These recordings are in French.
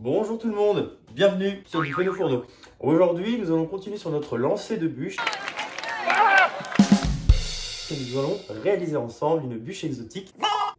Bonjour tout le monde, bienvenue sur du Fun au fourneau. Aujourd'hui, nous allons continuer sur notre lancée de bûches. Et nous allons réaliser ensemble une bûche exotique.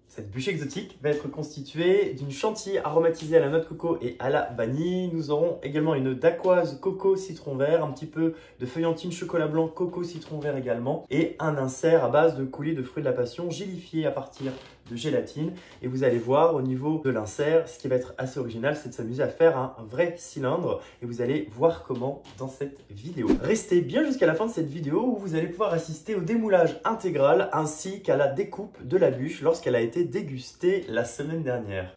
Cette bûche exotique va être constituée d'une chantilly aromatisée à la noix de coco et à la vanille. Nous aurons également une dacquoise coco citron vert, un petit peu de feuillantine chocolat blanc coco citron vert également, et un insert à base de coulis de fruits de la passion gélifié à partir de gélatine. Et vous allez voir au niveau de l'insert, ce qui va être assez original, c'est de s'amuser à faire un vrai cylindre, et vous allez voir comment dans cette vidéo. Restez bien jusqu'à la fin de cette vidéo où vous allez pouvoir assister au démoulage intégral ainsi qu'à la découpe de la bûche lorsqu'elle a été dégustée la semaine dernière.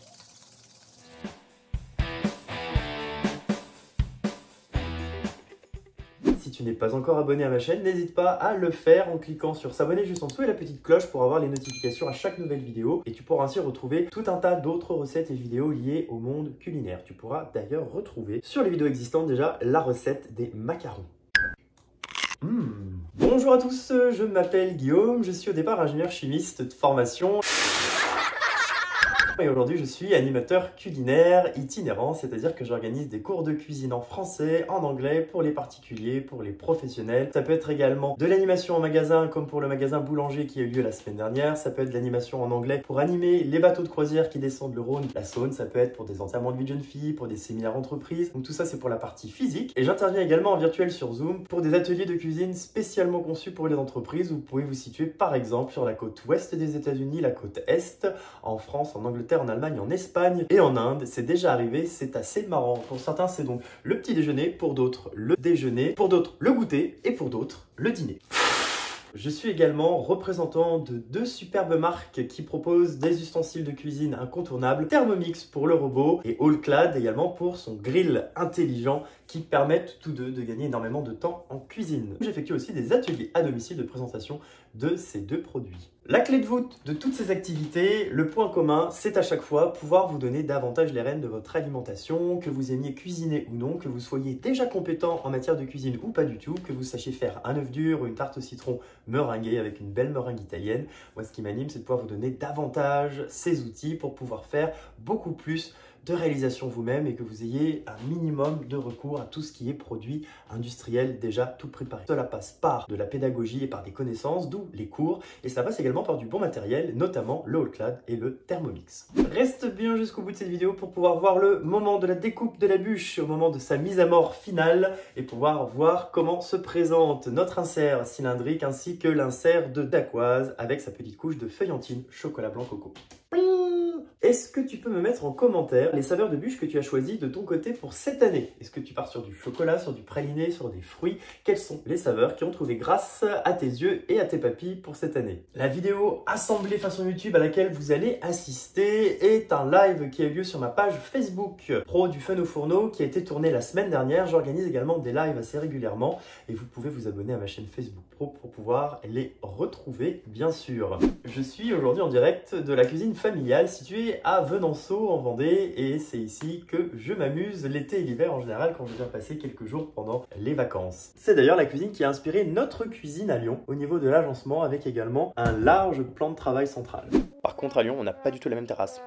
Si tu n'es pas encore abonné à ma chaîne, n'hésite pas à le faire en cliquant sur s'abonner juste en dessous et la petite cloche pour avoir les notifications à chaque nouvelle vidéo. Et tu pourras ainsi retrouver tout un tas d'autres recettes et vidéos liées au monde culinaire. Tu pourras d'ailleurs retrouver sur les vidéos existantes déjà la recette des macarons. Bonjour à tous, je m'appelle Guillaume, je suis au départ ingénieur chimiste de formation. Et aujourd'hui, je suis animateur culinaire itinérant, c'est-à-dire que j'organise des cours de cuisine en français, en anglais, pour les particuliers, pour les professionnels. Ça peut être également de l'animation en magasin, comme pour le magasin Boulanger qui a eu lieu la semaine dernière. Ça peut être de l'animation en anglais pour animer les bateaux de croisière qui descendent le Rhône, la Saône. Ça peut être pour des enterrements de vie de jeunes filles, pour des séminaires entreprises. Donc tout ça, c'est pour la partie physique. Et j'interviens également en virtuel sur Zoom pour des ateliers de cuisine spécialement conçus pour les entreprises. Vous pouvez vous situer par exemple sur la côte ouest des États-Unis, la côte est, en France, en Angleterre, en Allemagne, en Espagne et en Inde. C'est déjà arrivé, c'est assez marrant. Pour certains, c'est donc le petit déjeuner, pour d'autres, le déjeuner, pour d'autres, le goûter et pour d'autres, le dîner. Je suis également représentant de deux superbes marques qui proposent des ustensiles de cuisine incontournables, Thermomix pour le robot et All-Clad également pour son grill intelligent qui permettent tous deux de gagner énormément de temps en cuisine. J'effectue aussi des ateliers à domicile de présentation de ces deux produits. La clé de voûte de toutes ces activités, le point commun, c'est à chaque fois pouvoir vous donner davantage les rênes de votre alimentation, que vous aimiez cuisiner ou non, que vous soyez déjà compétent en matière de cuisine ou pas du tout, que vous sachiez faire un œuf dur ou une tarte au citron meringuée avec une belle meringue italienne. Moi, ce qui m'anime, c'est de pouvoir vous donner davantage ces outils pour pouvoir faire beaucoup plus de réalisation vous-même et que vous ayez un minimum de recours à tout ce qui est produit industriel déjà tout préparé. Cela passe par de la pédagogie et par des connaissances, d'où les cours, et ça passe également par du bon matériel, notamment le All-Clad et le Thermomix. Reste bien jusqu'au bout de cette vidéo pour pouvoir voir le moment de la découpe de la bûche, au moment de sa mise à mort finale, et pouvoir voir comment se présente notre insert cylindrique ainsi que l'insert de dacquoise avec sa petite couche de feuillantine chocolat blanc coco. Est-ce que tu peux me mettre en commentaire les saveurs de bûche que tu as choisies de ton côté pour cette année? Est-ce que tu pars sur du chocolat, sur du praliné, sur des fruits? Quelles sont les saveurs qui ont trouvé grâce à tes yeux et à tes papilles pour cette année? La vidéo assemblée façon YouTube à laquelle vous allez assister est un live qui a eu lieu sur ma page Facebook Pro du Fun au fourneau qui a été tourné la semaine dernière. J'organise également des lives assez régulièrement et vous pouvez vous abonner à ma chaîne Facebook Pro pour pouvoir les retrouver bien sûr. Je suis aujourd'hui en direct de la cuisine familiale située à Venanceau en Vendée et c'est ici que je m'amuse l'été et l'hiver en général quand je viens passer quelques jours pendant les vacances. C'est d'ailleurs la cuisine qui a inspiré notre cuisine à Lyon au niveau de l'agencement avec également un large plan de travail central. Par contre à Lyon on n'a pas du tout la même terrasse.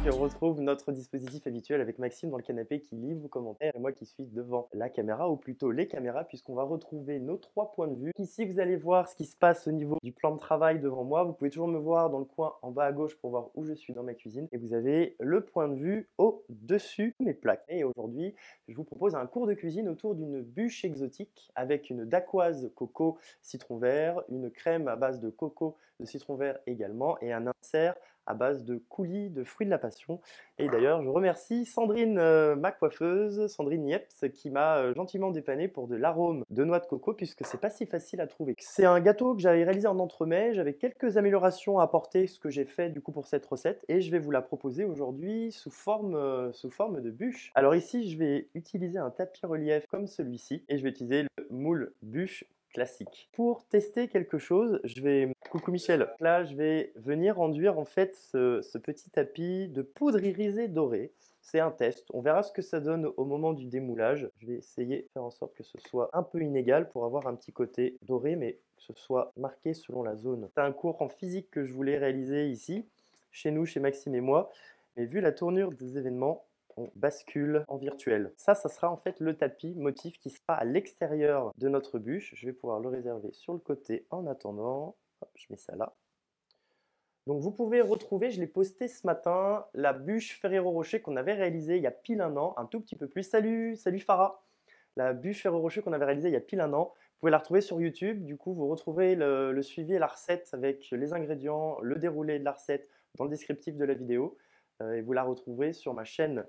Et on retrouve notre dispositif habituel avec Maxime dans le canapé qui lit vos commentaires et moi qui suis devant la caméra, ou plutôt les caméras, puisqu'on va retrouver nos trois points de vue. Ici, vous allez voir ce qui se passe au niveau du plan de travail devant moi. Vous pouvez toujours me voir dans le coin en bas à gauche pour voir où je suis dans ma cuisine. Et vous avez le point de vue au-dessus de mes plaques. Et aujourd'hui, je vous propose un cours de cuisine autour d'une bûche exotique avec une dacquoise coco citron vert, une crème à base de coco de citron vert également et un insert à base de coulis de fruits de la passion. Et d'ailleurs, je remercie Sandrine, ma coiffeuse, Sandrine Nieps, qui m'a gentiment dépanné pour de l'arôme de noix de coco, puisque c'est pas si facile à trouver. C'est un gâteau que j'avais réalisé en entremets, j'avais quelques améliorations à apporter, ce que j'ai fait du coup pour cette recette, et je vais vous la proposer aujourd'hui sous forme de bûche. Alors ici, je vais utiliser un tapis relief comme celui-ci, et je vais utiliser le moule bûche classique. Pour tester quelque chose, coucou Michel, là je vais venir enduire en fait ce petit tapis de poudre irisée dorée. C'est un test, on verra ce que ça donne au moment du démoulage. Je vais essayer de faire en sorte que ce soit un peu inégal pour avoir un petit côté doré, mais que ce soit marqué selon la zone. C'est un cours en physique que je voulais réaliser ici. chez nous, chez Maxime et moi. Mais vu la tournure des événements, on bascule en virtuel. Ça sera en fait le tapis motif qui sera à l'extérieur de notre bûche. Je vais pouvoir le réserver sur le côté en attendant. Hop, je mets ça là. Donc vous pouvez retrouver, je l'ai posté ce matin, la bûche Ferrero Rocher qu'on avait réalisée il y a pile un an, un tout petit peu plus. Salut, salut Farah! La bûche Ferrero Rocher qu'on avait réalisée il y a pile un an. Vous pouvez la retrouver sur YouTube. Du coup, vous retrouverez le suivi et la recette avec les ingrédients, le déroulé de la recette dans le descriptif de la vidéo. Et vous la retrouverez sur ma chaîne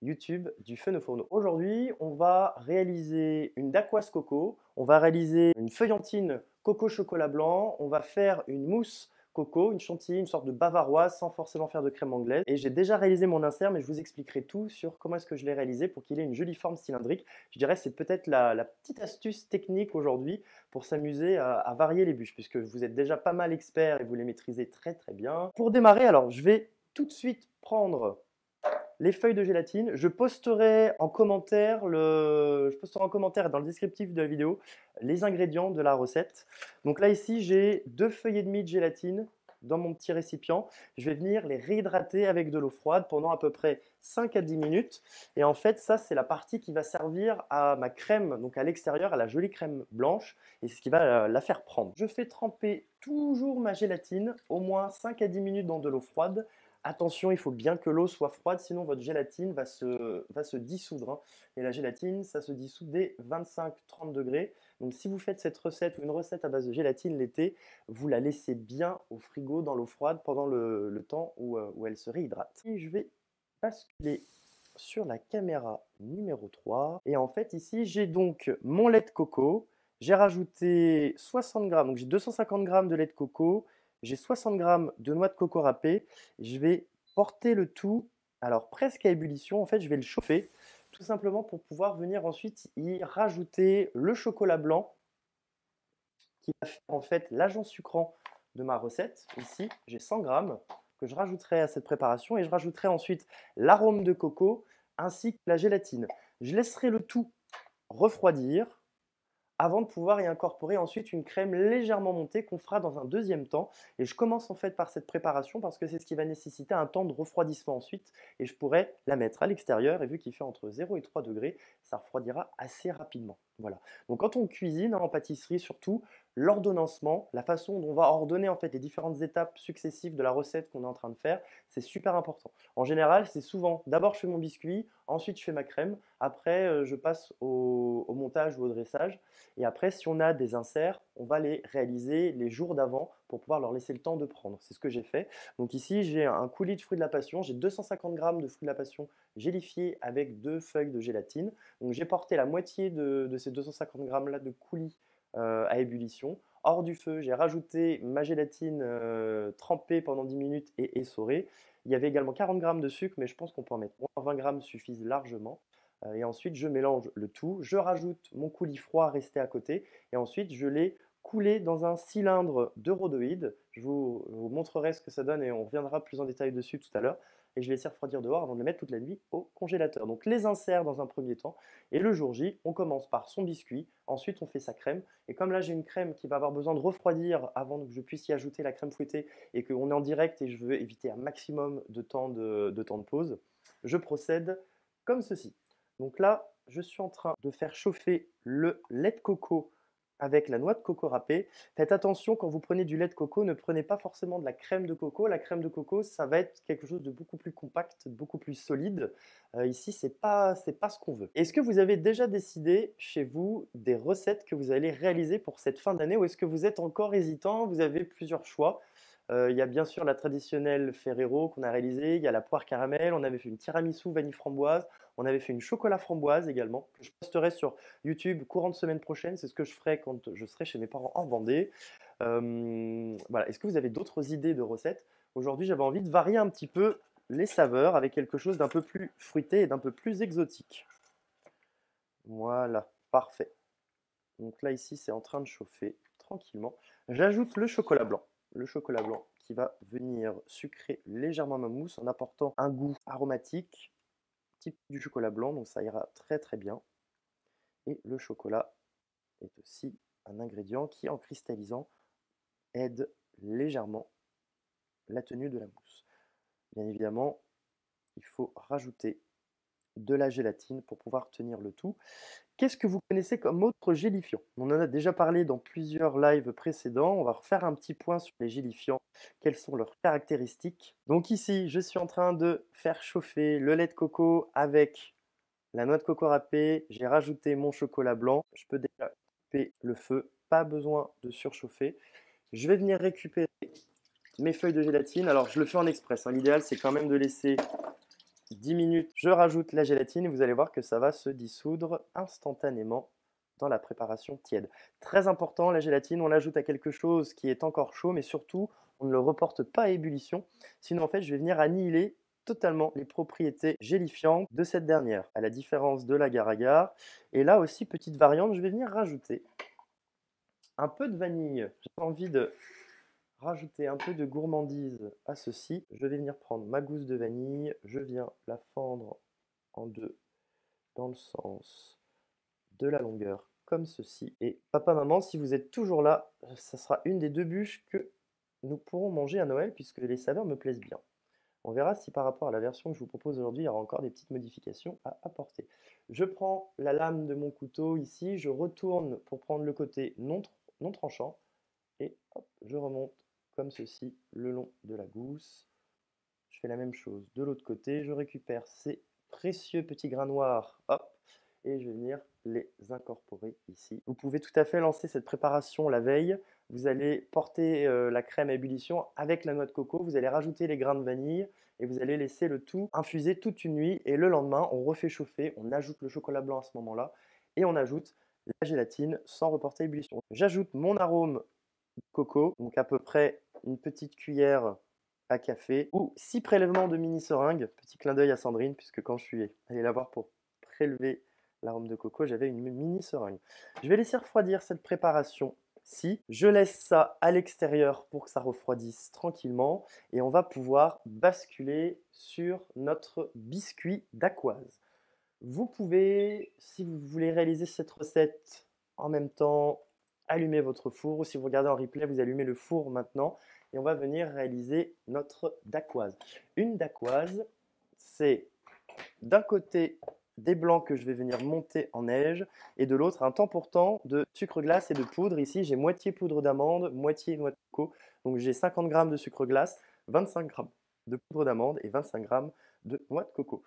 YouTube du Fun au Fourneau. Aujourd'hui, on va réaliser une dacquoise coco, on va réaliser une feuillantine coco chocolat blanc, on va faire une mousse coco, une chantilly, une sorte de bavaroise sans forcément faire de crème anglaise. Et j'ai déjà réalisé mon insert, mais je vous expliquerai tout sur comment est-ce que je l'ai réalisé pour qu'il ait une jolie forme cylindrique. Je dirais que c'est peut-être la petite astuce technique aujourd'hui pour s'amuser à varier les bûches, puisque vous êtes déjà pas mal expert et vous les maîtrisez très très bien. Pour démarrer, alors je vais tout de suite prendre les feuilles de gélatine. Je posterai en commentaire dans le descriptif de la vidéo les ingrédients de la recette. Donc là ici j'ai 2 feuilles et demie de gélatine dans mon petit récipient. Je vais venir les réhydrater avec de l'eau froide pendant à peu près 5 à 10 minutes. Et en fait ça c'est la partie qui va servir à ma crème, donc à l'extérieur, à la jolie crème blanche. Et c'est ce qui va la faire prendre. Je fais tremper toujours ma gélatine au moins 5 à 10 minutes dans de l'eau froide. Attention, il faut bien que l'eau soit froide, sinon votre gélatine va se dissoudre, hein. Et la gélatine, ça se dissout dès 25-30 degrés. Donc si vous faites cette recette ou une recette à base de gélatine l'été, vous la laissez bien au frigo dans l'eau froide pendant le temps où elle se réhydrate. Et je vais basculer sur la caméra numéro 3. Et en fait, ici, j'ai donc mon lait de coco. J'ai rajouté 60 grammes, donc j'ai 250 grammes de lait de coco. J'ai 60 grammes de noix de coco râpée. Je vais porter le tout, alors presque à ébullition. En fait, je vais le chauffer, tout simplement pour pouvoir venir ensuite y rajouter le chocolat blanc, qui va faire en fait l'agent sucrant de ma recette. Ici, j'ai 100 grammes que je rajouterai à cette préparation et je rajouterai ensuite l'arôme de coco ainsi que la gélatine. Je laisserai le tout refroidir avant de pouvoir y incorporer ensuite une crème légèrement montée qu'on fera dans un deuxième temps. Et je commence en fait par cette préparation parce que c'est ce qui va nécessiter un temps de refroidissement ensuite et je pourrais la mettre à l'extérieur et vu qu'il fait entre 0 et 3 degrés, ça refroidira assez rapidement. Voilà. Donc quand on cuisine en pâtisserie surtout, l'ordonnancement, la façon dont on va ordonner en fait les différentes étapes successives de la recette qu'on est en train de faire, c'est super important. En général, c'est souvent d'abord je fais mon biscuit, ensuite je fais ma crème, après je passe au montage ou au dressage. Et après, si on a des inserts, on va les réaliser les jours d'avant pour pouvoir leur laisser le temps de prendre. C'est ce que j'ai fait. Donc ici, j'ai un coulis de fruits de la passion. J'ai 250 grammes de fruits de la passion gélifiés avec 2 feuilles de gélatine. Donc j'ai porté la moitié de ces 250 grammes là de coulis à ébullition. Hors du feu, j'ai rajouté ma gélatine trempée pendant 10 minutes et essorée. Il y avait également 40 grammes de sucre, mais je pense qu'on peut en mettre moins. 20 grammes suffisent largement. Et ensuite, je mélange le tout. Je rajoute mon coulis froid resté à côté. Et ensuite, je l'ai coulé dans un cylindre de rhodoïde. Je vous montrerai ce que ça donne et on reviendra plus en détail dessus tout à l'heure. Et je laisse refroidir dehors avant de le mettre toute la nuit au congélateur. Donc les inserts dans un premier temps. Et le jour J, on commence par son biscuit. Ensuite, on fait sa crème. Et comme là, j'ai une crème qui va avoir besoin de refroidir avant que je puisse y ajouter la crème fouettée et qu'on est en direct et je veux éviter un maximum de temps de pause, je procède comme ceci. Donc là, je suis en train de faire chauffer le lait de coco avec la noix de coco râpée. Faites attention quand vous prenez du lait de coco, ne prenez pas forcément de la crème de coco. La crème de coco, ça va être quelque chose de beaucoup plus compact, beaucoup plus solide. Ici, c'est pas ce qu'on veut. Est-ce que vous avez déjà décidé chez vous des recettes que vous allez réaliser pour cette fin d'année ou est-ce que vous êtes encore hésitant? Vous avez plusieurs choix. Il y a bien sûr la traditionnelle Ferrero qu'on a réalisée, il y a la poire caramel, on avait fait une tiramisu vanille framboise, on avait fait une chocolat framboise également, que je posterai sur YouTube courant de semaine prochaine, c'est ce que je ferai quand je serai chez mes parents en Vendée. Voilà. Est-ce que vous avez d'autres idées de recettes? Aujourd'hui, j'avais envie de varier un petit peu les saveurs avec quelque chose d'un peu plus fruité et d'un peu plus exotique. Voilà, parfait. Donc là, ici, c'est en train de chauffer tranquillement. J'ajoute le chocolat blanc. Le chocolat blanc qui va venir sucrer légèrement ma mousse en apportant un goût aromatique type du chocolat blanc, donc ça ira très très bien. Et le chocolat est aussi un ingrédient qui, en cristallisant, aide légèrement la tenue de la mousse. bien évidemment, il faut rajouter de la gélatine pour pouvoir tenir le tout. Qu'est-ce que vous connaissez comme autre gélifiant? On en a déjà parlé dans plusieurs lives précédents. On va refaire un petit point sur les gélifiants. Quelles sont leurs caractéristiques? Donc ici, je suis en train de faire chauffer le lait de coco avec la noix de coco râpée. J'ai rajouté mon chocolat blanc. Je peux déjà couper le feu. Pas besoin de surchauffer. Je vais venir récupérer mes feuilles de gélatine. Alors, je le fais en express, hein. L'idéal, c'est quand même de laisser 10 minutes. Je rajoute la gélatine et vous allez voir que ça va se dissoudre instantanément dans la préparation tiède. Très important, la gélatine, on l'ajoute à quelque chose qui est encore chaud, mais surtout, on ne le reporte pas à ébullition. Sinon, en fait, je vais venir annihiler totalement les propriétés gélifiantes de cette dernière, à la différence de l'agar-agar. Et là aussi, petite variante, je vais venir rajouter un peu de vanille. J'ai envie de rajouter un peu de gourmandise à ceci. Je vais venir prendre ma gousse de vanille, je viens la fendre en deux dans le sens de la longueur, comme ceci. Et papa, maman, si vous êtes toujours là, ça sera une des deux bûches que nous pourrons manger à Noël, puisque les saveurs me plaisent bien. On verra si par rapport à la version que je vous propose aujourd'hui, il y aura encore des petites modifications à apporter. Je prends la lame de mon couteau ici, je retourne pour prendre le côté non tranchant, et hop, je remonte comme ceci le long de la gousse. Je fais la même chose de l'autre côté, je récupère ces précieux petits grains noirs, hop, et je vais venir les incorporer ici. Vous pouvez tout à fait lancer cette préparation la veille. Vous allez porter la crème à ébullition avec la noix de coco, vous allez rajouter les grains de vanille et vous allez laisser le tout infuser toute une nuit. Et le lendemain, on refait chauffer, on ajoute le chocolat blanc à ce moment-là et on ajoute la gélatine sans reporter à ébullition. J'ajoute mon arôme coco, donc à peu près une petite cuillère à café ou 6 prélèvements de mini seringues. Petit clin d'œil à Sandrine, puisque quand je suis allé la voir pour prélever l'arôme de coco, j'avais une mini seringue. Je vais laisser refroidir cette préparation-ci. Je laisse ça à l'extérieur pour que ça refroidisse tranquillement et on va pouvoir basculer sur notre biscuit dacquoise. Vous pouvez, si vous voulez réaliser cette recette en même temps, allumer votre four ou si vous regardez en replay, vous allumez le four maintenant et on va venir réaliser notre dacquoise. Une dacquoise, c'est d'un côté des blancs que je vais venir monter en neige et de l'autre un temps pour temps de sucre glace et de poudre. Ici, j'ai moitié poudre d'amande, moitié noix de coco. Donc j'ai 50 g de sucre glace, 25 g de poudre d'amande et 25 g de noix de coco.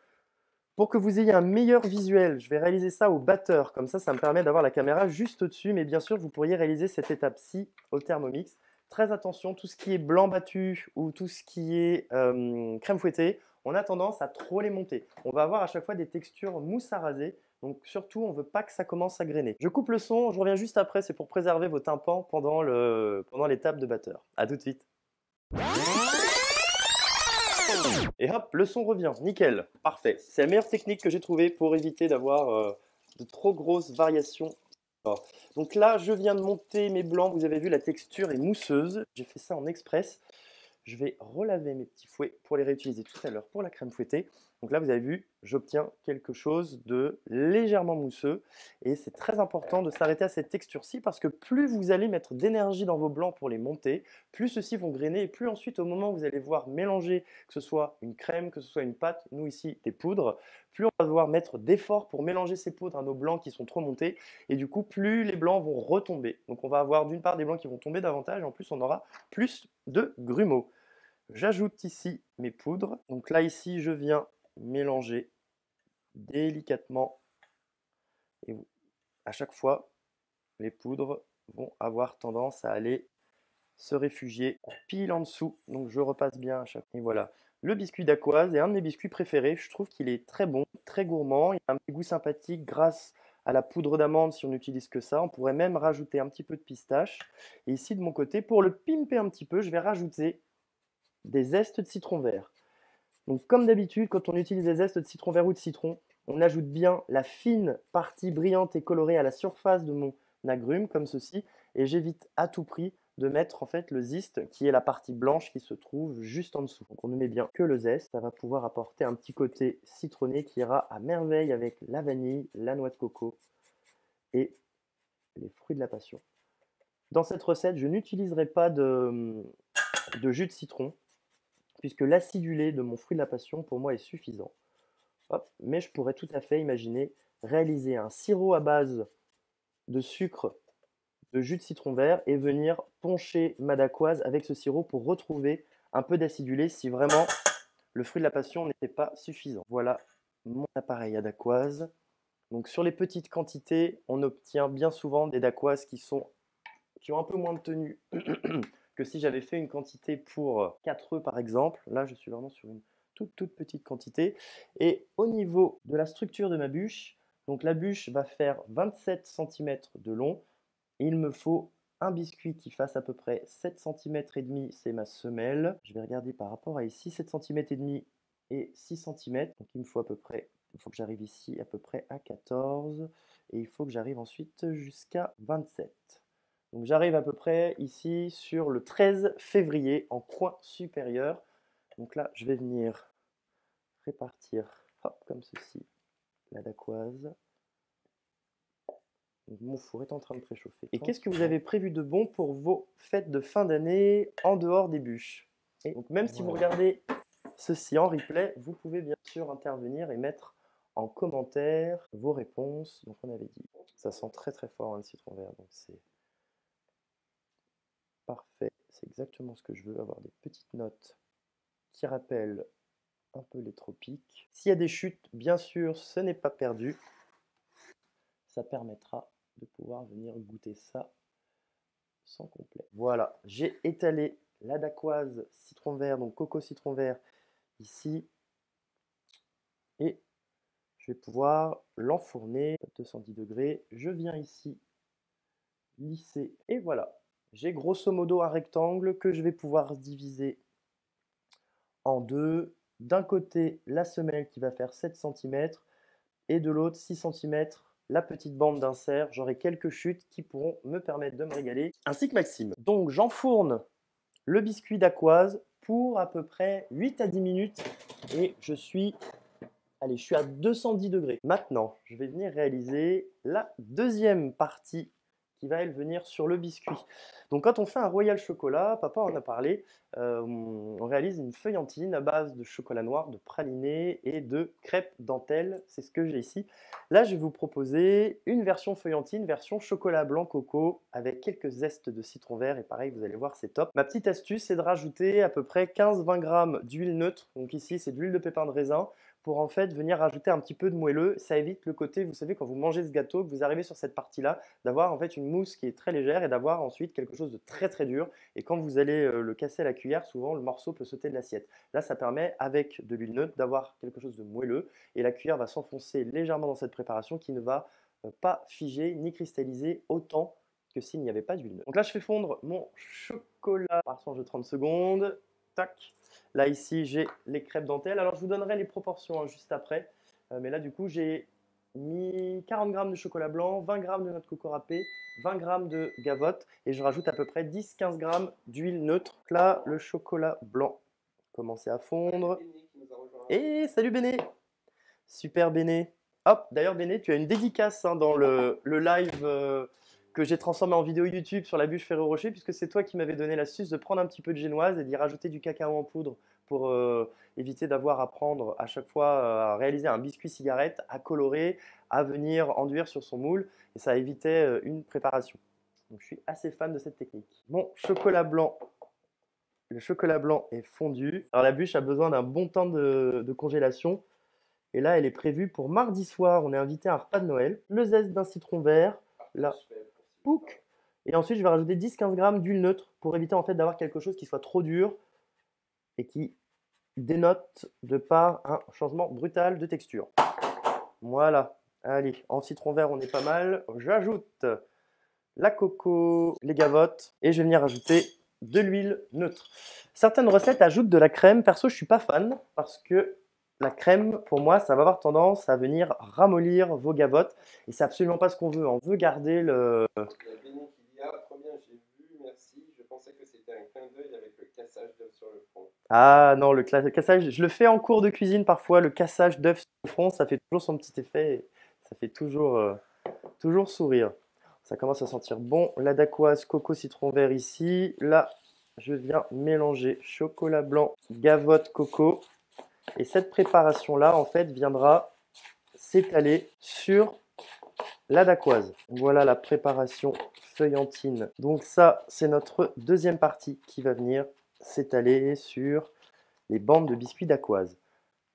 Pour que vous ayez un meilleur visuel, je vais réaliser ça au batteur. Comme ça me permet d'avoir la caméra juste au-dessus. Mais bien sûr, vous pourriez réaliser cette étape-ci au Thermomix. Très attention, tout ce qui est blanc battu ou tout ce qui est crème fouettée, on a tendance à trop les monter. On va avoir à chaque fois des textures mousse à raser. Donc surtout, on ne veut pas que ça commence à grainer. Je coupe le son, je reviens juste après. C'est pour préserver vos tympans pendant l'étape de batteur. A tout de suite. Et hop, le son revient, nickel, parfait. C'est la meilleure technique que j'ai trouvée pour éviter d'avoir de trop grosses variations. Donc là, je viens de monter mes blancs, vous avez vu la texture est mousseuse. J'ai fait ça en express. Je vais relaver mes petits fouets pour les réutiliser tout à l'heure pour la crème fouettée. Donc là, vous avez vu, j'obtiens quelque chose de légèrement mousseux. Et c'est très important de s'arrêter à cette texture-ci parce que plus vous allez mettre d'énergie dans vos blancs pour les monter, plus ceux-ci vont grainer et plus ensuite, au moment où vous allez voir mélanger, que ce soit une crème, que ce soit une pâte, nous ici, des poudres, plus on va devoir mettre d'efforts pour mélanger ces poudres à nos blancs qui sont trop montés. Et du coup, plus les blancs vont retomber. Donc on va avoir d'une part des blancs qui vont tomber davantage et en plus, on aura plus de grumeaux. J'ajoute ici mes poudres. Donc là, ici, je viens mélanger délicatement. Et à chaque fois, les poudres vont avoir tendance à aller se réfugier pile en dessous. Donc je repasse bien à chaque fois. Et voilà. Le biscuit dacquoise est un de mes biscuits préférés. Je trouve qu'il est très bon, très gourmand. Il a un petit goût sympathique grâce à la poudre d'amande si on n'utilise que ça. On pourrait même rajouter un petit peu de pistache. Et ici, de mon côté, pour le pimper un petit peu, je vais rajouter des zestes de citron vert. Donc comme d'habitude, quand on utilise des zestes de citron vert ou de citron, on ajoute bien la fine partie brillante et colorée à la surface de mon agrume, comme ceci, et j'évite à tout prix de mettre en fait le zeste, qui est la partie blanche qui se trouve juste en dessous. Donc on ne met bien que le zeste, ça va pouvoir apporter un petit côté citronné qui ira à merveille avec la vanille, la noix de coco et les fruits de la passion. Dans cette recette, je n'utiliserai pas de jus de citron. puisque l'acidulé de mon fruit de la passion, pour moi, est suffisant. Hop. Mais je pourrais tout à fait imaginer réaliser un sirop à base de sucre, de jus de citron vert et venir poncher ma dacquoise avec ce sirop pour retrouver un peu d'acidulé si vraiment le fruit de la passion n'était pas suffisant. Voilà mon appareil à dacquoise. Donc sur les petites quantités, on obtient bien souvent des dacquoises qui ont un peu moins de tenue que si j'avais fait une quantité pour 4 œufs par exemple. Là, je suis vraiment sur une toute petite quantité. Et au niveau de la structure de ma bûche, donc la bûche va faire 27 cm de long. Et il me faut un biscuit qui fasse à peu près 7 cm et demi, c'est ma semelle. Je vais regarder par rapport à ici, 7 cm et demi et 6 cm. Donc il me faut à peu près, il faut que j'arrive ici à peu près à 14 et il faut que j'arrive ensuite jusqu'à 27. Donc j'arrive à peu près ici sur le 13 février en coin supérieur. Donc là, je vais venir répartir, hop, comme ceci, la dacquoise. Donc mon four est en train de préchauffer. Et qu'est-ce que vous avez prévu de bon pour vos fêtes de fin d'année en dehors des bûches? Et donc même si vous regardez ceci en replay, vous pouvez bien sûr intervenir et mettre en commentaire vos réponses. Donc on avait dit, ça sent très très fort le citron vert, donc c'est parfait. C'est exactement ce que je veux, avoir des petites notes qui rappellent un peu les tropiques. S'il y a des chutes, bien sûr, ce n'est pas perdu. Ça permettra de pouvoir venir goûter ça sans complet. Voilà, j'ai étalé la dacquoise citron vert, donc coco citron vert ici. Et je vais pouvoir l'enfourner à 210 degrés. Je viens ici lisser et voilà. J'ai grosso modo un rectangle que je vais pouvoir diviser en deux. D'un côté, la semelle qui va faire 7 cm et de l'autre 6 cm la petite bande d'insert. J'aurai quelques chutes qui pourront me permettre de me régaler, ainsi que Maxime. Donc j'enfourne le biscuit dacquoise pour à peu près 8 à 10 minutes et je suis à 210 degrés. Maintenant, je vais venir réaliser la deuxième partie qui va elle venir sur le biscuit. Donc quand on fait un royal chocolat, papa en a parlé, on réalise une feuillantine à base de chocolat noir, de praliné et de crêpes dentelle. C'est ce que j'ai ici. Là, je vais vous proposer une version feuillantine, version chocolat blanc coco avec quelques zestes de citron vert et pareil, vous allez voir, c'est top. Ma petite astuce, c'est de rajouter à peu près 15-20 grammes d'huile neutre. Donc ici, c'est de l'huile de pépin de raisin pour en fait venir rajouter un petit peu de moelleux. Ça évite le côté, vous savez, quand vous mangez ce gâteau, que vous arrivez sur cette partie-là, d'avoir en fait une mousse qui est très légère et d'avoir ensuite quelque chose de très très dur. Et quand vous allez le casser à la cuillère, souvent le morceau peut sauter de l'assiette. Là, ça permet avec de l'huile neutre d'avoir quelque chose de moelleux et la cuillère va s'enfoncer légèrement dans cette préparation qui ne va pas figer ni cristalliser autant que s'il n'y avait pas d'huile neutre. Donc là, je fais fondre mon chocolat par songe de 30 secondes. Tac. Là, ici, j'ai les crêpes dentelles. Alors, je vous donnerai les proportions juste après. Mais là, du coup, j'ai mis 40 g de chocolat blanc, 20 g de noix de coco râpée, 20 g de gavotte et je rajoute à peu près 10-15 g d'huile neutre. Donc là, le chocolat blanc commence à fondre. Et salut Béné! Super Béné! Hop, d'ailleurs Béné, tu as une dédicace dans le live que j'ai transformé en vidéo YouTube sur la bûche Ferrero Rocher, puisque c'est toi qui m'avais donné l'astuce de prendre un petit peu de génoise et d'y rajouter du cacao en poudre pour éviter d'avoir à prendre à chaque fois à réaliser un biscuit cigarette, à colorer, à venir enduire sur son moule, et ça évitait une préparation. Donc je suis assez fan de cette technique. Bon, chocolat blanc. Le chocolat blanc est fondu. Alors la bûche a besoin d'un bon temps de congélation. Et là, elle est prévue pour mardi soir. On est invité à un repas de Noël. Le zeste d'un citron vert. Là, pouc. Et ensuite, je vais rajouter 10-15 grammes d'huile neutre pour éviter en fait d'avoir quelque chose qui soit trop dur et qui dénote de par un changement brutal de texture. Voilà. Allez, en citron vert, on est pas mal. J'ajoute la coco, les gavottes et je vais venir ajouter de l'huile neutre. Certaines recettes ajoutent de la crème. Perso, je suis pas fan parce que la crème, pour moi, ça va avoir tendance à venir ramollir vos gavottes et c'est absolument pas ce qu'on veut. On veut garder le. La Béné qui dit ah, trop bien, j'ai vu, merci. Je pensais que c'était un clin d'œil avec le cassage d'œuf sur le front. Ah non, le cassage, je le fais en cours de cuisine parfois. Le cassage d'œuf sur le front, ça fait toujours son petit effet. Et ça fait toujours sourire. Ça commence à sentir bon. La dacquoise coco citron vert ici. Là, je viens mélanger chocolat blanc, gavotte, coco. Et cette préparation-là, en fait, viendra s'étaler sur la dacquoise. Voilà la préparation feuillantine. Donc ça, c'est notre deuxième partie qui va venir s'étaler sur les bandes de biscuits dacquoise.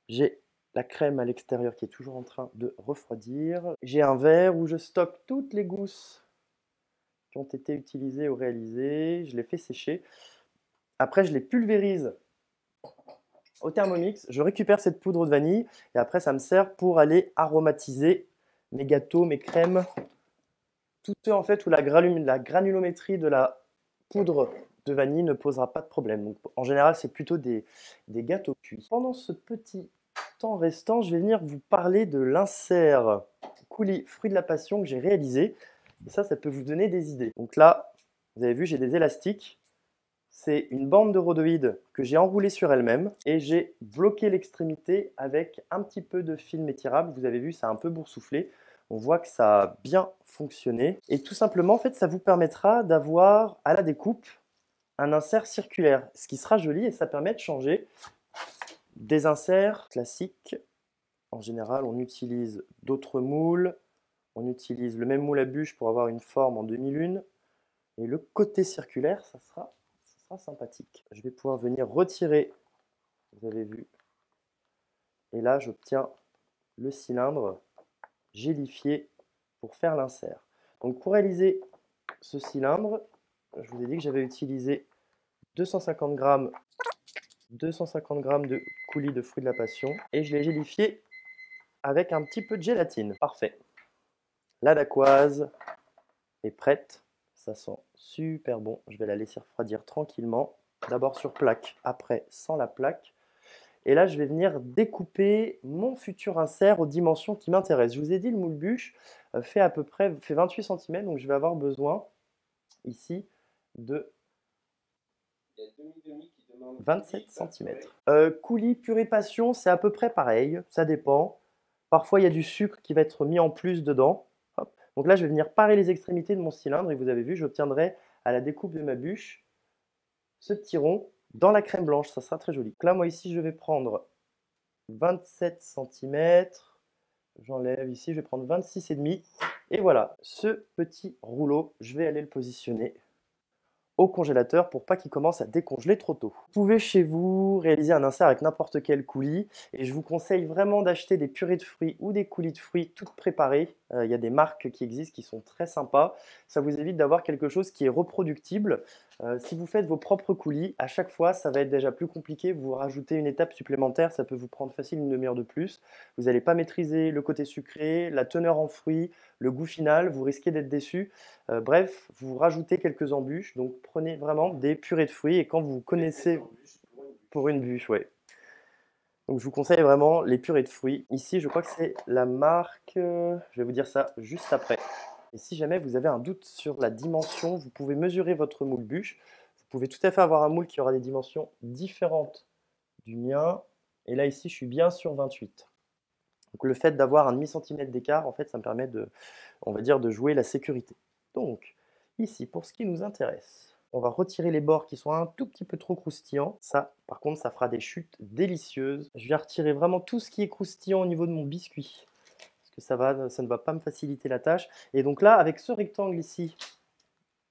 J'ai la crème à l'extérieur qui est toujours en train de refroidir. J'ai un verre où je stocke toutes les gousses qui ont été utilisées ou réalisées. Je les fais sécher. Après, je les pulvérise au Thermomix. Je récupère cette poudre de vanille et après, ça me sert pour aller aromatiser mes gâteaux, mes crèmes, tout ce en fait où la granulométrie de la poudre de vanille ne posera pas de problème. Donc, en général, c'est plutôt des gâteaux cuits. Pendant ce petit temps restant, je vais venir vous parler de l'insert coulis fruit de la passion que j'ai réalisé. Et ça peut vous donner des idées. Donc là, vous avez vu, j'ai des élastiques. C'est une bande de rhodoïde que j'ai enroulée sur elle-même et j'ai bloqué l'extrémité avec un petit peu de film étirable. Vous avez vu, ça a un peu boursouflé. On voit que ça a bien fonctionné. Et tout simplement, en fait, ça vous permettra d'avoir à la découpe un insert circulaire, ce qui sera joli et ça permet de changer des inserts classiques. En général, on utilise d'autres moules. On utilise le même moule à bûche pour avoir une forme en demi-lune. Et le côté circulaire, ça sera sympathique. Je vais pouvoir venir retirer, vous avez vu, et là j'obtiens le cylindre gélifié pour faire l'insert. Donc pour réaliser ce cylindre, je vous ai dit que j'avais utilisé 250 g de coulis de fruits de la passion et je l'ai gélifié avec un petit peu de gélatine. Parfait. La dacquoise est prête. Ça sent super bon. Je vais la laisser refroidir tranquillement. D'abord sur plaque, après sans la plaque. Et là, je vais venir découper mon futur insert aux dimensions qui m'intéressent. Je vous ai dit, le moule bûche fait 28 cm. Donc, je vais avoir besoin ici de 27 cm. Coulis purée passion, c'est à peu près pareil. Ça dépend. Parfois, il y a du sucre qui va être mis en plus dedans. Hop. Donc là, je vais venir parer les extrémités de mon cylindre et vous avez vu, j'obtiendrai à la découpe de ma bûche ce petit rond dans la crème blanche. Ça sera très joli. Donc là, moi ici, je vais prendre 27 cm. J'enlève ici, je vais prendre 26,5. Et voilà, ce petit rouleau, je vais aller le positionner au congélateur pour pas qu'il commence à décongeler trop tôt. Vous pouvez chez vous réaliser un insert avec n'importe quel coulis et je vous conseille vraiment d'acheter des purées de fruits ou des coulis de fruits toutes préparées. Il y a des marques qui existent qui sont très sympas. Ça vous évite d'avoir quelque chose qui est reproductible. Si vous faites vos propres coulis, à chaque fois, ça va être déjà plus compliqué. Vous rajoutez une étape supplémentaire, ça peut vous prendre facile une demi-heure de plus. Vous n'allez pas maîtriser le côté sucré, la teneur en fruits, le goût final, vous risquez d'être déçu. Bref, vous rajoutez quelques embûches, donc prenez vraiment des purées de fruits et quand vous connaissez pour une bûche, ouais. Donc je vous conseille vraiment les purées de fruits. Ici, je crois que c'est la marque, je vais vous dire ça juste après. Et si jamais vous avez un doute sur la dimension, vous pouvez mesurer votre moule bûche. Vous pouvez tout à fait avoir un moule qui aura des dimensions différentes du mien. Et là, ici, je suis bien sur 28. Donc le fait d'avoir un demi-centimètre d'écart, en fait, ça me permet de, on va dire, de jouer la sécurité. Donc, ici, pour ce qui nous intéresse, on va retirer les bords qui sont un tout petit peu trop croustillants. Ça, par contre, ça fera des chutes délicieuses. Je vais retirer vraiment tout ce qui est croustillant au niveau de mon biscuit. Parce que ça ne va pas me faciliter la tâche. Et donc là, avec ce rectangle ici,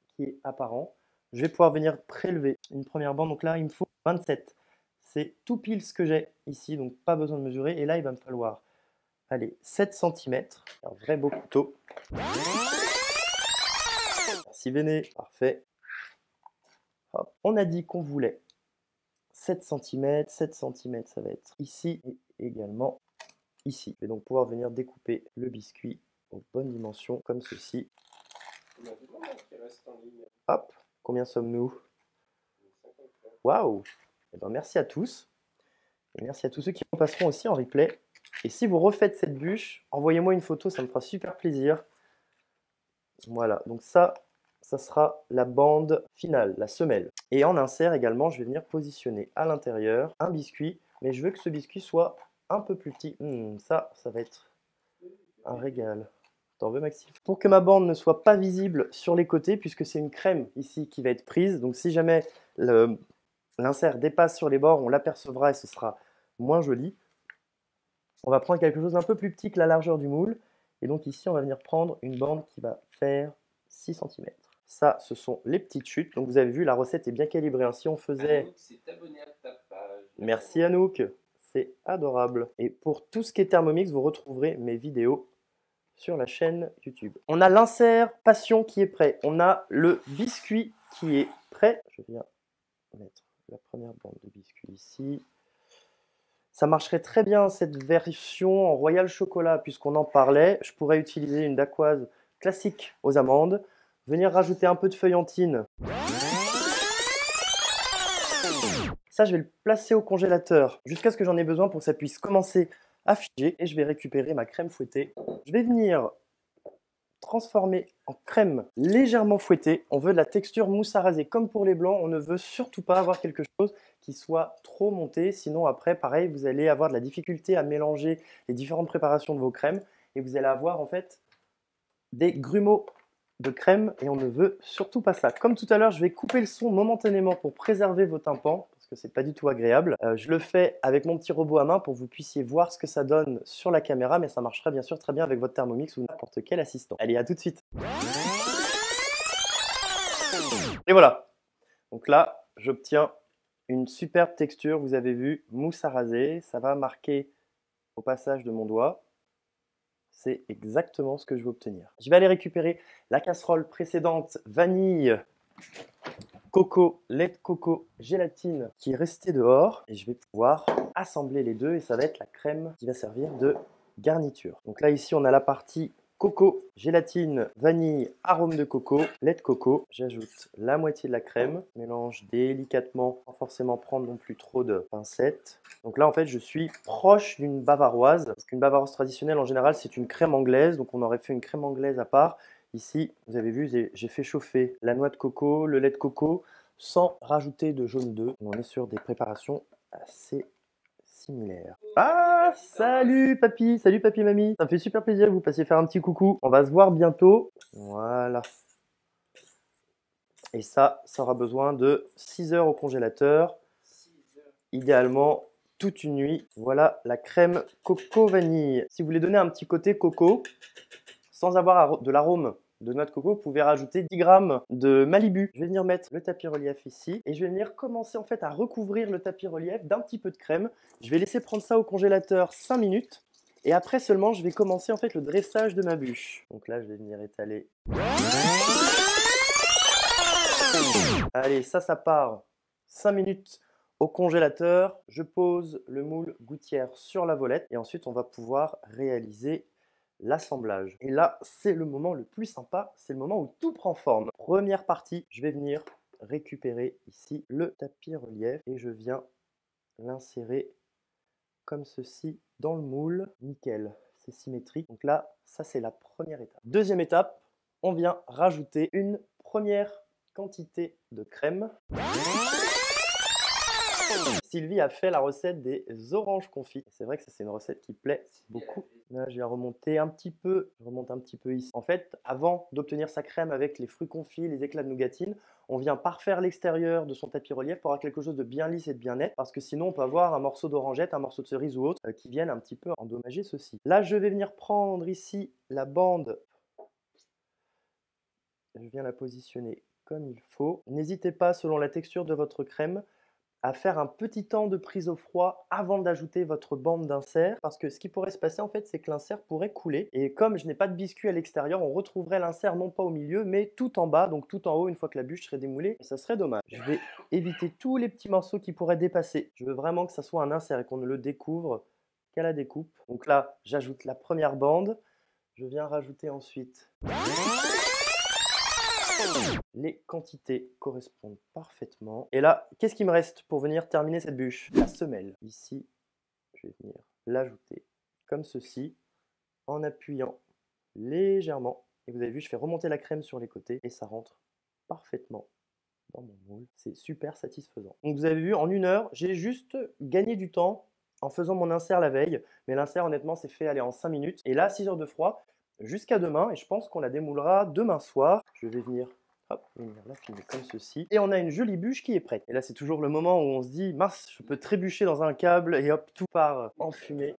qui est apparent, je vais pouvoir venir prélever une première bande. Donc là, il me faut 27. C'est tout pile ce que j'ai ici, donc pas besoin de mesurer. Et là, il va me falloir, allez, 7 cm. Un vrai beau couteau. Merci Véné, parfait. Hop. On a dit qu'on voulait 7 cm, 7 cm ça va être ici et également ici. Je vais donc pouvoir venir découper le biscuit aux bonnes dimensions comme ceci. Hop, combien sommes-nous? Waouh! Eh ben, merci à tous. Et merci à tous ceux qui passeront aussi en replay. Et si vous refaites cette bûche, envoyez-moi une photo, ça me fera super plaisir. Voilà, donc ça sera la bande finale, la semelle. Et en insert également, je vais venir positionner à l'intérieur un biscuit, mais je veux que ce biscuit soit un peu plus petit. Ça va être un régal. T'en veux, Maxime? Pour que ma bande ne soit pas visible sur les côtés, puisque c'est une crème ici qui va être prise, donc si jamais l'insert dépasse sur les bords, on l'apercevra et ce sera moins joli. On va prendre quelque chose d'un peu plus petit que la largeur du moule. Et donc ici, on va venir prendre une bande qui va faire 6 cm. Ça, ce sont les petites chutes. Donc vous avez vu, la recette est bien calibrée. Si on faisait... Anouk s'est abonné à ta page. Merci Anouk, c'est adorable. Et pour tout ce qui est Thermomix, vous retrouverez mes vidéos sur la chaîne YouTube. On a l'insert passion qui est prêt. On a le biscuit qui est prêt. Je viens mettre la première bande de biscuit ici. Ça marcherait très bien cette version en royal chocolat puisqu'on en parlait. Je pourrais utiliser une dacquoise classique aux amandes, venir rajouter un peu de feuillantine. Ça, je vais le placer au congélateur jusqu'à ce que j'en ai besoin pour que ça puisse commencer à figer. Et je vais récupérer ma crème fouettée. Je vais venir transformer en crème légèrement fouettée. On veut de la texture mousse à raser. Comme pour les blancs, on ne veut surtout pas avoir quelque chose qui soit trop monté. Sinon, après, pareil, vous allez avoir de la difficulté à mélanger les différentes préparations de vos crèmes. Et vous allez avoir en fait des grumeaux de crème. Et on ne veut surtout pas ça. Comme tout à l'heure, je vais couper le son momentanément pour préserver vos tympans. C'est pas du tout agréable. Je le fais avec mon petit robot à main pour que vous puissiez voir ce que ça donne sur la caméra, mais ça marcherait bien sûr très bien avec votre Thermomix ou n'importe quel assistant. Allez, à tout de suite. Et voilà. Donc là, j'obtiens une superbe texture, vous avez vu, mousse à raser. Ça va marquer au passage de mon doigt. C'est exactement ce que je veux obtenir. Je vais aller récupérer la casserole précédente vanille, coco, lait de coco, gélatine qui est restée dehors et je vais pouvoir assembler les deux et ça va être la crème qui va servir de garniture. Donc là ici on a la partie coco, gélatine, vanille, arôme de coco, lait de coco. J'ajoute la moitié de la crème, mélange délicatement sans forcément prendre non plus trop de pincettes. Donc là en fait je suis proche d'une bavaroise parce qu'une bavaroise traditionnelle en général c'est une crème anglaise, donc on aurait fait une crème anglaise à part. Ici, vous avez vu, j'ai fait chauffer la noix de coco, le lait de coco, sans rajouter de jaune d'œuf. On est sur des préparations assez similaires. Ah, salut papy, mamie. Ça me fait super plaisir que vous passiez faire un petit coucou. On va se voir bientôt. Voilà. Et ça aura besoin de 6 heures au congélateur. 6 heures. Idéalement, toute une nuit. Voilà la crème coco vanille. Si vous voulez donner un petit côté coco, sans avoir de l'arôme de noix de coco, vous pouvez rajouter 10 grammes de Malibu. Je vais venir mettre le tapis relief ici et je vais venir commencer en fait à recouvrir le tapis relief d'un petit peu de crème. Je vais laisser prendre ça au congélateur 5 minutes et après seulement je vais commencer en fait le dressage de ma bûche. Donc là je vais venir étaler. Allez, ça part 5 minutes au congélateur. Je pose le moule gouttière sur la volette et ensuite on va pouvoir réaliser l'assemblage. Et là, c'est le moment le plus sympa, c'est le moment où tout prend forme. Première partie, je vais venir récupérer ici le tapis relief et je viens l'insérer comme ceci dans le moule. Nickel, c'est symétrique. Donc là, ça c'est la première étape. Deuxième étape, on vient rajouter une première quantité de crème. Sylvie a fait la recette des oranges confits. C'est vrai que c'est une recette qui plaît beaucoup. Là, je vais remonter un petit peu. Je remonte un petit peu ici. En fait, avant d'obtenir sa crème avec les fruits confits, les éclats de nougatine, on vient parfaire l'extérieur de son tapis relief pour avoir quelque chose de bien lisse et de bien net. Parce que sinon, on peut avoir un morceau d'orangette, un morceau de cerise ou autre qui viennent un petit peu endommager ceci. Là, je vais venir prendre ici la bande. Je viens la positionner comme il faut. N'hésitez pas, selon la texture de votre crème, à faire un petit temps de prise au froid avant d'ajouter votre bande d'insert parce que ce qui pourrait se passer en fait c'est que l'insert pourrait couler et comme je n'ai pas de biscuit à l'extérieur on retrouverait l'insert non pas au milieu mais tout en bas, donc tout en haut une fois que la bûche serait démoulée et ça serait dommage. Je vais éviter tous les petits morceaux qui pourraient dépasser. Je veux vraiment que ça soit un insert et qu'on ne le découvre qu'à la découpe. Donc là j'ajoute la première bande, je viens rajouter ensuite les quantités correspondent parfaitement. Et là, qu'est-ce qui me reste pour venir terminer cette bûche? La semelle. Ici, je vais venir l'ajouter comme ceci, en appuyant légèrement. Et vous avez vu, je fais remonter la crème sur les côtés et ça rentre parfaitement dans mon moule. C'est super satisfaisant. Donc vous avez vu, en 1 heure, j'ai juste gagné du temps en faisant mon insert la veille. Mais l'insert, honnêtement, c'est fait aller en 5 minutes. Et là, 6 heures de froid, jusqu'à demain et je pense qu'on la démoulera demain soir. Je vais venir, hop, venir la filmer comme ceci. Et on a une jolie bûche qui est prête. Et là, c'est toujours le moment où on se dit, mince, je peux trébucher dans un câble et hop, tout part en fumée.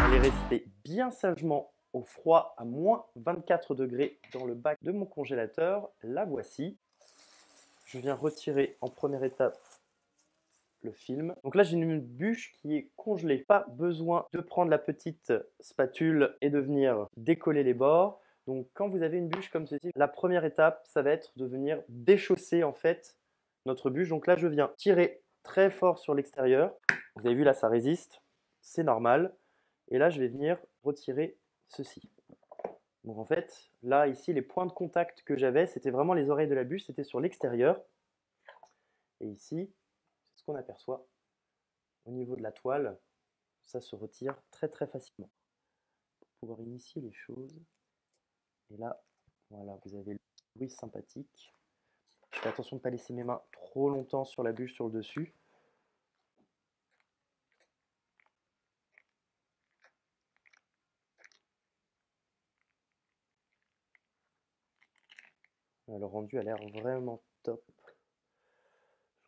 Elle est restée bien sagement au froid à moins 24 degrés dans le bac de mon congélateur. La voici. Je viens retirer en première étape le film. Donc là, j'ai une bûche qui est congelée. Pas besoin de prendre la petite spatule et de venir décoller les bords. Donc quand vous avez une bûche comme ceci, la première étape, ça va être de venir déchausser en fait notre bûche. Donc là, je viens tirer très fort sur l'extérieur. Vous avez vu là, ça résiste. C'est normal. Et là, je vais venir retirer ceci. Donc en fait, là, ici, les points de contact que j'avais, c'était vraiment les oreilles de la bûche, c'était sur l'extérieur. Et ici, c'est ce qu'on aperçoit au niveau de la toile. Ça se retire très très facilement. Pour pouvoir initier les choses. Et là, voilà, vous avez le bruit sympathique. Je fais attention de ne pas laisser mes mains trop longtemps sur la bûche, sur le dessus. Le rendu a l'air vraiment top.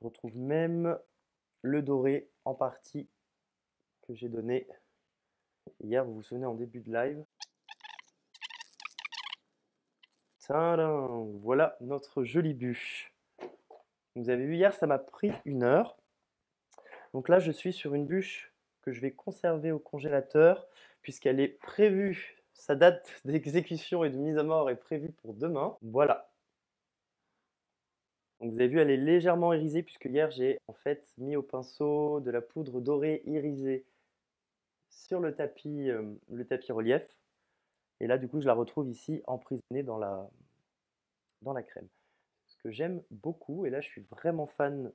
Je retrouve même le doré en partie que j'ai donné hier, vous vous souvenez, en début de live. Tadam, voilà notre jolie bûche. Vous avez vu hier, ça m'a pris 1 heure. Donc là, je suis sur une bûche que je vais conserver au congélateur puisqu'elle est prévue, sa date d'exécution et de mise à mort est prévue pour demain. Voilà. Donc vous avez vu, elle est légèrement irisée puisque hier, j'ai en fait mis au pinceau de la poudre dorée irisée sur le tapis relief. Et là, du coup, je la retrouve ici emprisonnée dans la crème. Ce que j'aime beaucoup, et là, je suis vraiment fan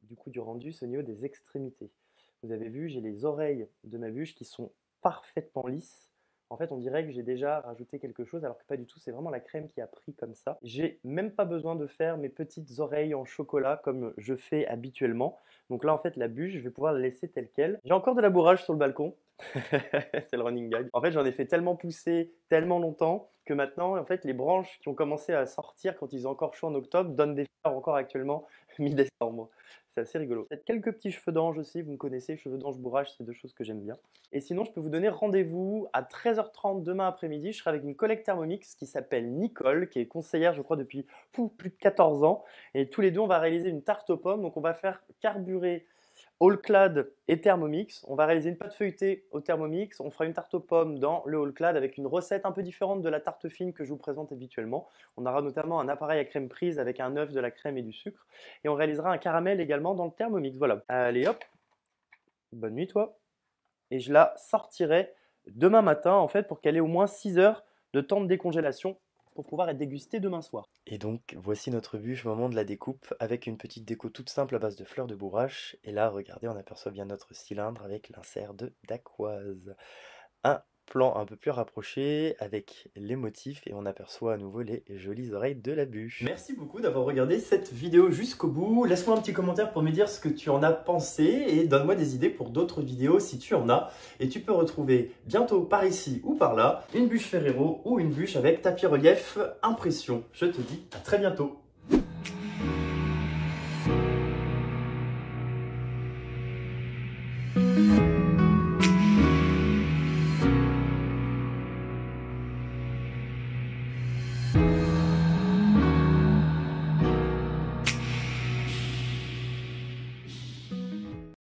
du coup du rendu, c'est au niveau des extrémités. Vous avez vu, j'ai les oreilles de ma bûche qui sont parfaitement lisses. En fait, on dirait que j'ai déjà rajouté quelque chose, alors que pas du tout, c'est vraiment la crème qui a pris comme ça. J'ai même pas besoin de faire mes petites oreilles en chocolat comme je fais habituellement. Donc là, en fait, la bûche, je vais pouvoir la laisser telle quelle. J'ai encore de labourage sur le balcon. C'est le running gag. En fait, j'en ai fait tellement pousser, tellement longtemps, que maintenant, en fait, les branches qui ont commencé à sortir quand ils sont encore chauds en octobre donnent des fleurs encore actuellement, mi-décembre. C'est assez rigolo. Peut-être quelques petits cheveux d'ange aussi, vous me connaissez, cheveux d'ange, bourrage, c'est 2 choses que j'aime bien. Et sinon, je peux vous donner rendez-vous à 13h30 demain après-midi. Je serai avec une collègue Thermomix qui s'appelle Nicole, qui est conseillère, je crois, depuis plus de 14 ans. Et tous les deux, on va réaliser une tarte aux pommes. Donc, on va faire carburer All-Clad et Thermomix. On va réaliser une pâte feuilletée au Thermomix. On fera une tarte aux pommes dans le All-Clad avec une recette un peu différente de la tarte fine que je vous présente habituellement. On aura notamment un appareil à crème prise avec un œuf, de la crème et du sucre. Et on réalisera un caramel également dans le Thermomix. Voilà. Allez hop. Bonne nuit toi. Et je la sortirai demain matin en fait pour qu'elle ait au moins 6 heures de temps de décongélation pour pouvoir être dégustée demain soir. Et donc, voici notre bûche au moment de la découpe, avec une petite déco toute simple à base de fleurs de bourrache. Et là, regardez, on aperçoit bien notre cylindre avec l'insert de dacquoise. Un plan un peu plus rapproché avec les motifs et on aperçoit à nouveau les jolies oreilles de la bûche. Merci beaucoup d'avoir regardé cette vidéo jusqu'au bout. Laisse-moi un petit commentaire pour me dire ce que tu en as pensé et donne-moi des idées pour d'autres vidéos si tu en as. Et tu peux retrouver bientôt par ici ou par là une bûche Ferrero ou une bûche avec tapis relief impression. Je te dis à très bientôt.